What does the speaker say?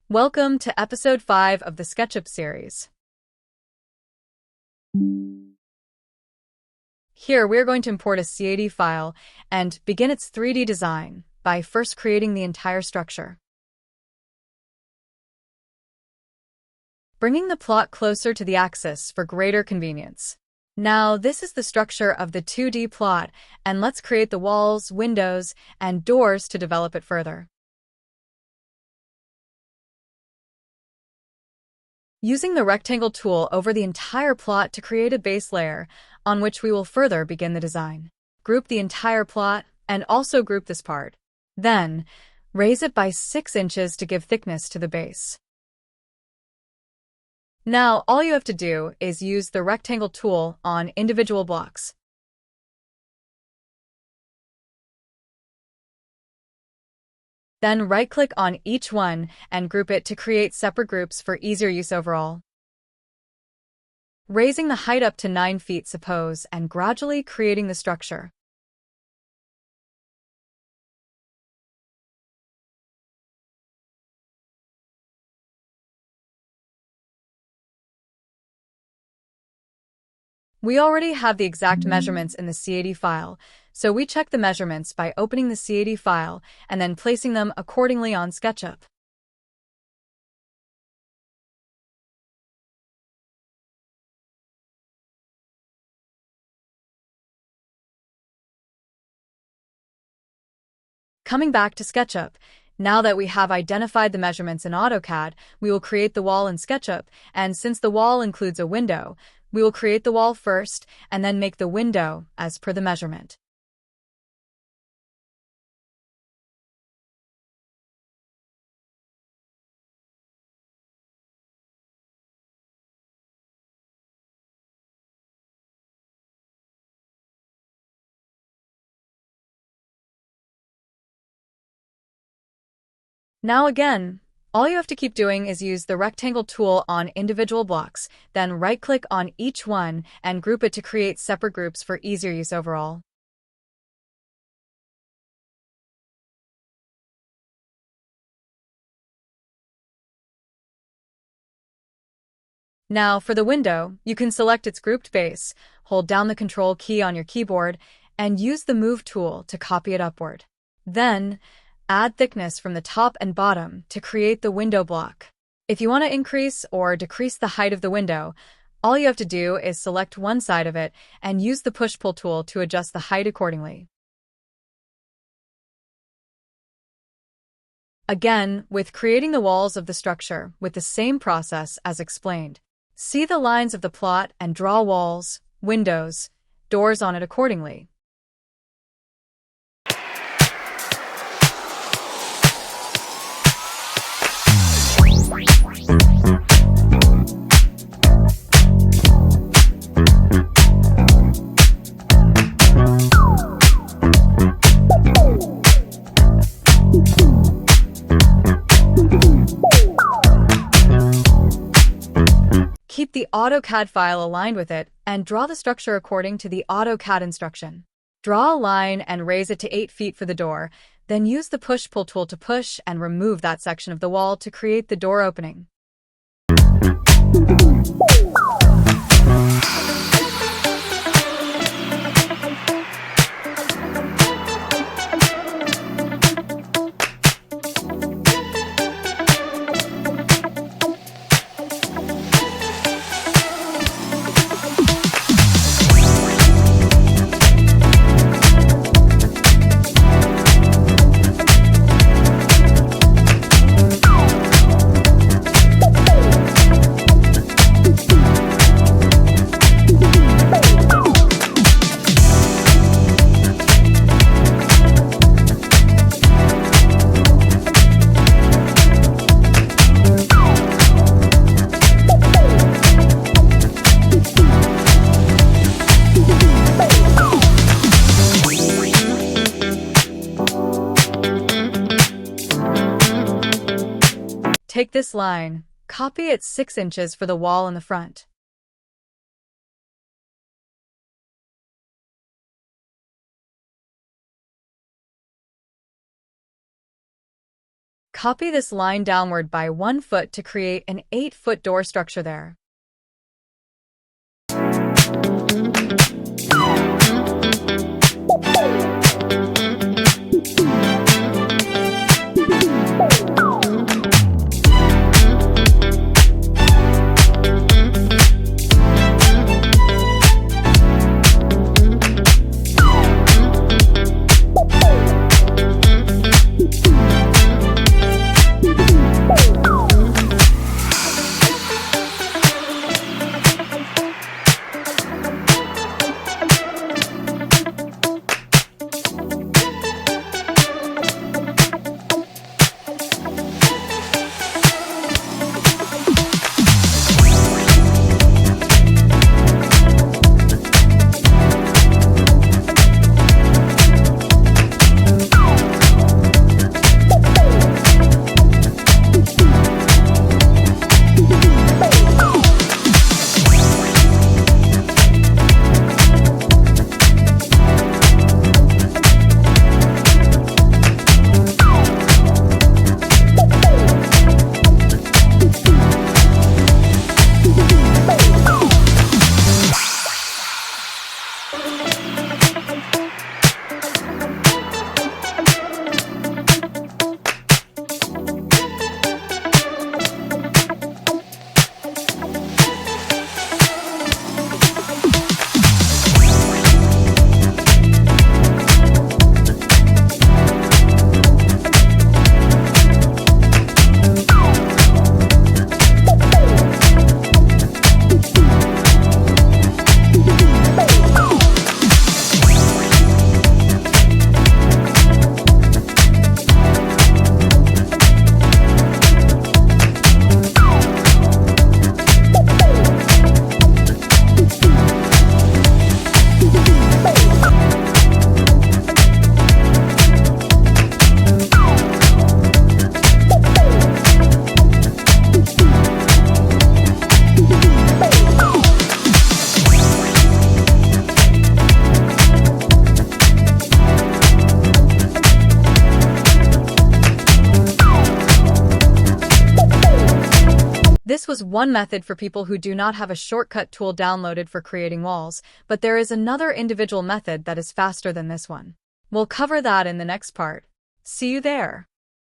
Welcome to episode 5 of the Sketchup series. Here, we're going to import a CAD file and begin its 3D design by first creating the entire structure. Bringing the plot closer to the axis for greater convenience. Now, this is the structure of the 2D plot, and let's create the walls, windows, and doors to develop it further. Using the rectangle tool over the entire plot to create a base layer on which we will further begin the design. Group the entire plot and also group this part. Then, raise it by 6 inches to give thickness to the base. Now, all you have to do is use the rectangle tool on individual blocks. Then right-click on each one and group it to create separate groups for easier use overall. Raising the height up to 9 feet, suppose, and gradually creating the structure. We already have the exact measurements in the CAD file, so we check the measurements by opening the CAD file and then placing them accordingly on Sketchup. Coming back to Sketchup, now that we have identified the measurements in AutoCAD, we will create the wall in SketchUp, and since the wall includes a window, we will create the wall first and then make the window as per the measurement. Now again, all you have to keep doing is use the rectangle tool on individual blocks, then right-click on each one and group it to create separate groups for easier use overall. Now, for the window, you can select its grouped base, hold down the Control key on your keyboard, and use the Move tool to copy it upward. Then, add thickness from the top and bottom to create the window block. If you want to increase or decrease the height of the window, all you have to do is select one side of it and use the Push-Pull tool to adjust the height accordingly. Again, with creating the walls of the structure with the same process as explained. See the lines of the plot and draw walls, windows, doors on it accordingly. Keep the AutoCAD file aligned with it and draw the structure according to the AutoCAD instruction. Draw a line and raise it to 8 feet for the door, then use the Push-Pull tool to push and remove that section of the wall to create the door opening. Take this line, copy it 6 inches for the wall in the front. Copy this line downward by 1 foot to create an 8-foot door structure there. This was one method for people who do not have a shortcut tool downloaded for creating walls, but there is another individual method that is faster than this one. We'll cover that in the next part. See you there.